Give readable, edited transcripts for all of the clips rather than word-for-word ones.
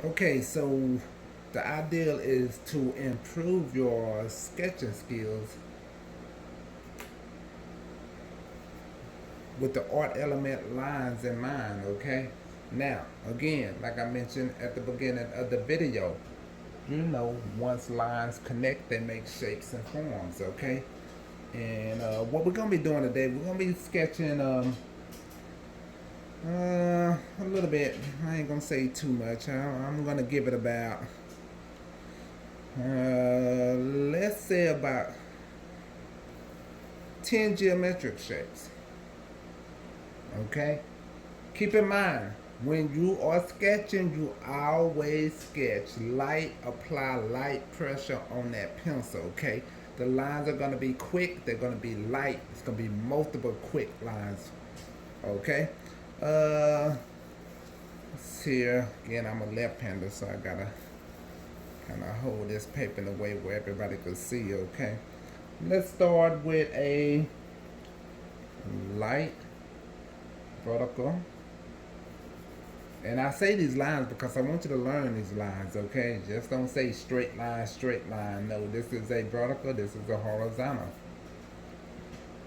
Okay, so the ideal is to improve your sketching skills with the art element lines in mind, okay? Now, again, like I mentioned at the beginning of the video, once lines connect, they make shapes and forms, okay? And what we're gonna be doing today, we're gonna be sketching a little bit. I ain't gonna say too much. I'm gonna give it about, let's say about 10 geometric shapes. Okay? Keep in mind, when you are sketching, you always sketch light, apply light pressure on that pencil, okay? The lines are going to be quick, they're going to be light, it's going to be multiple quick lines, okay? Uh, let's see here. Again, I'm a left-hander, so I got to kind of hold this paper in a way where everybody can see, okay? Let's start with a light vertical. And I say these lines because I want you to learn these lines, okay? Just don't say straight line, straight line. No, this is a vertical, this is a horizontal.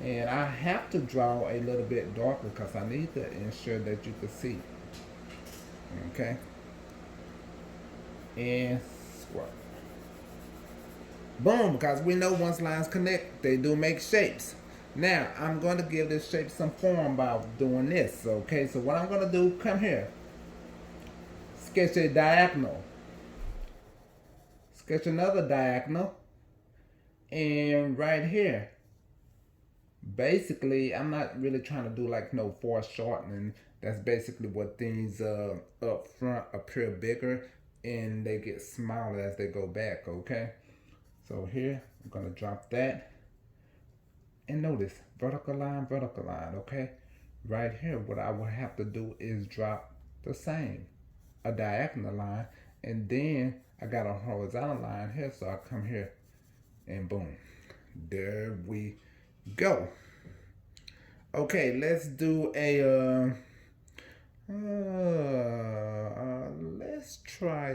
And I have to draw a little bit darker because I need to ensure that you can see, okay? And square. Boom, because we know once lines connect, they do make shapes. Now, I'm going to give this shape some form by doing this, okay? So what I'm going to do, come here. Sketch a diagonal. Sketch another diagonal. And right here, basically, I'm not really trying to do like no foreshortening. That's basically what things up front appear bigger and they get smaller as they go back, okay? So here, I'm gonna drop that. And notice, vertical line, okay? Right here, what I would have to do is drop the same, a diagonal line, and then I got a horizontal line here, so I come here and boom, there we go. Okay, let's do a let's try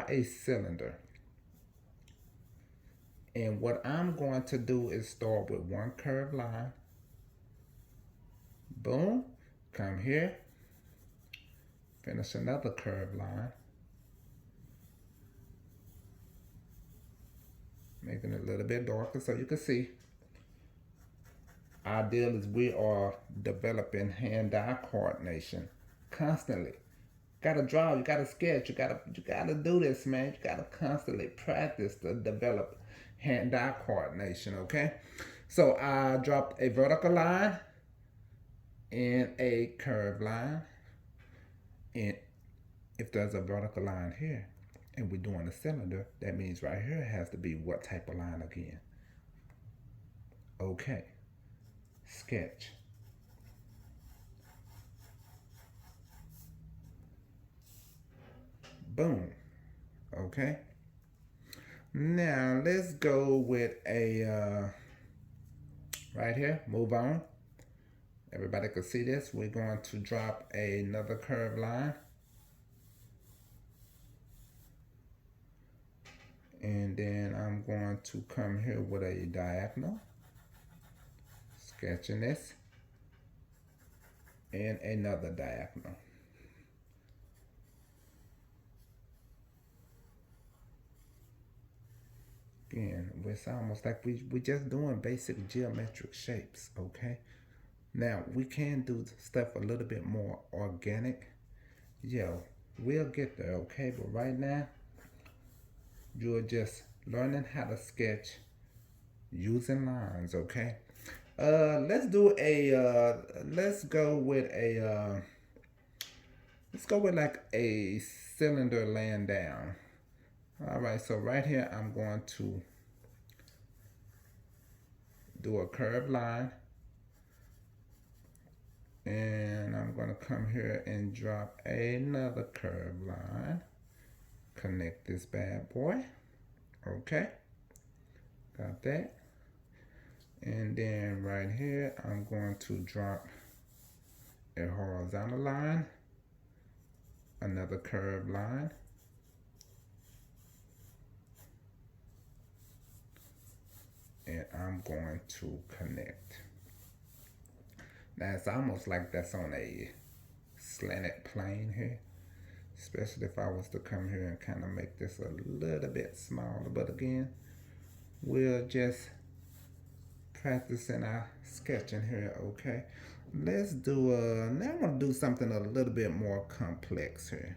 a cylinder. And what I'm going to do is start with one curved line. Boom. Come here. Finish another curved line. Making it a little bit darker so you can see. Ideal is we are developing hand-eye coordination constantly. Gotta draw, you gotta sketch, you gotta do this, man. You gotta constantly practice to develop hand-eye coordination, okay? So I dropped a vertical line and a curved line. And if there's a vertical line here and we're doing a cylinder, that means right here has to be what type of line again? Okay, sketch. Boom. Okay. Now let's go with a right here. Move on. Everybody can see this. We're going to drop another curved line. And then I'm going to come here with a diagonal. Sketching this. And another diagonal. Again, it's almost like we just doing basic geometric shapes, okay? Now, we can do stuff a little bit more organic. Yo, we'll get there, okay? But right now, you're just learning how to sketch using lines, okay? Let's go with let's go with like a cylinder laying down. All right, so right here, I'm going to do a curved line. And I'm going to come here and drop another curved line. Connect this bad boy. Okay. Got that. And then right here, I'm going to drop a horizontal line. another curved line. And I'm going to connect. Now it's almost like that's on a slanted plane here, especially if I was to come here and kind of make this a little bit smaller. But again, we'll just practicing our sketching here, okay? Let's do now I'm gonna do something a little bit more complex here.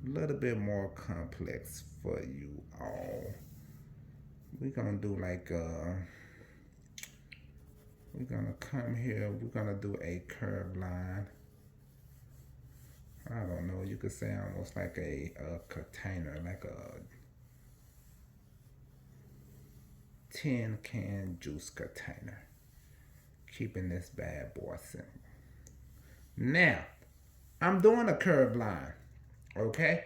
A little bit more complex for you all. We're gonna do like we're gonna come here, we're gonna do a curved line. I don't know, you could say almost like a container, like a tin can juice container. Keeping this bad boy simple. Now, I'm doing a curved line, okay?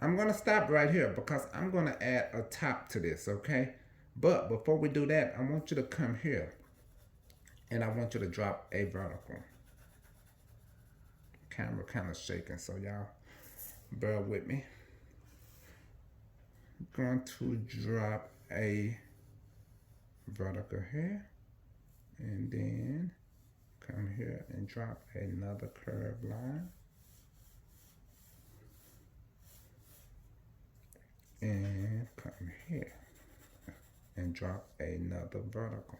I'm gonna stop right here because I'm gonna add a top to this, okay? But before we do that, I want you to come here and I want you to drop a vertical. Camera kind of shaking, so y'all bear with me. I'm going to drop a vertical here and then come here and drop another curved line and come here and drop another vertical.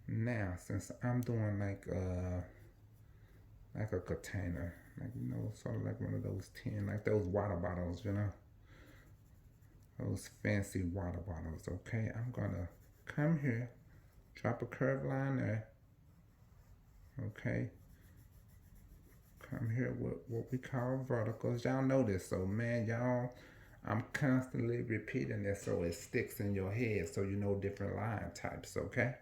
Now since I'm doing like a container, like, you know, sort of like one of those tin, like those water bottles, you know, those fancy water bottles, okay? I'm gonna come here, drop a curved line there, okay? Come here with what we call verticals. Y'all know this, so man, y'all, I'm constantly repeating this so it sticks in your head so you know different line types, okay?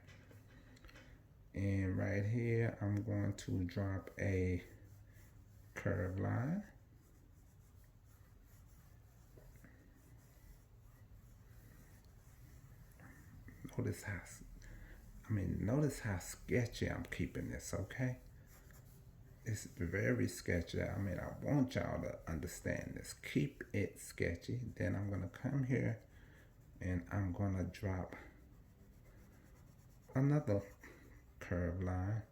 And right here, I'm going to drop a curved line. Notice how sketchy I'm keeping this, okay? It's very sketchy. I want y'all to understand this. Keep it sketchy. Then I'm gonna come here and I'm gonna drop another curved line.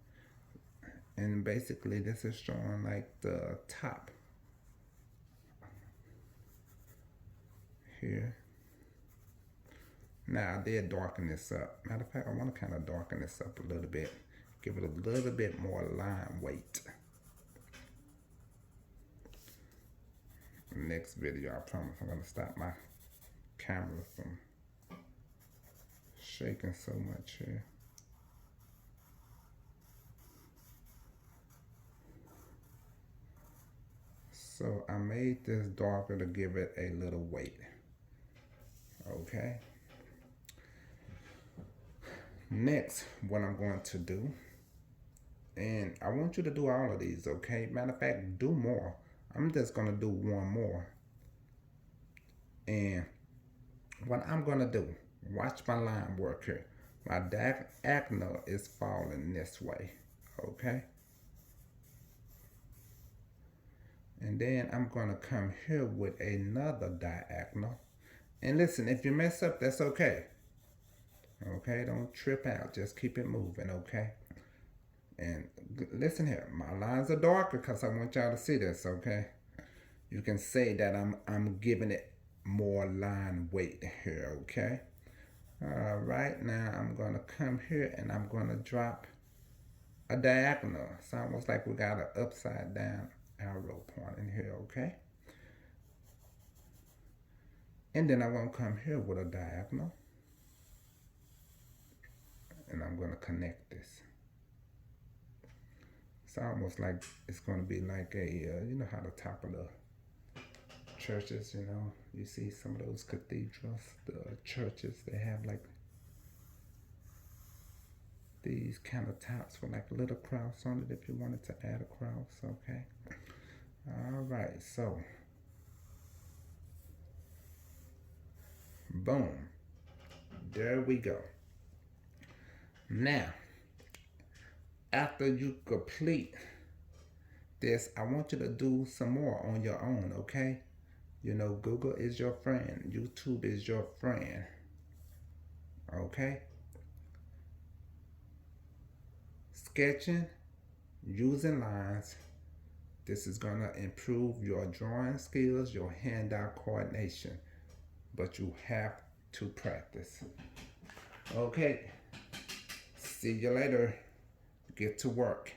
And basically this is showing like the top here. Now I did darken this up. Matter of fact, I want to kind of darken this up a little bit. Give it a little bit more line weight. Next video, I promise I'm going to stop my camera from shaking so much here. So I made this darker to give it a little weight. Okay. Next, what I'm going to do, and I want you to do all of these, okay? Matter of fact, do more. I'm just gonna do one more. And what I'm gonna do, watch my line work here. My diagonal is falling this way, okay? And then I'm gonna come here with another diagonal. And listen, if you mess up, that's okay. Okay, don't trip out, just keep it moving, okay? And listen here, my lines are darker because I want y'all to see this, okay? You can say that I'm giving it more line weight here, okay? All right, now I'm gonna come here and I'm gonna drop a diagonal. It's almost like we got an upside down arrow point in here, okay? And then I'm gonna come here with a diagonal. And I'm gonna connect this. It's almost like it's gonna be like a, you know how the top of the churches, you know, you see some of those cathedrals, the churches, they have like these kind of tops with like a little cross on it if you wanted to add a cross, okay? All right, so boom, there we go. Now, After you complete this, I want you to do some more on your own, okay? You know, Google is your friend. YouTube is your friend. Okay? Sketching, using lines. This is going to improve your drawing skills, your hand-eye coordination. But you have to practice. Okay? See you later. Get to work.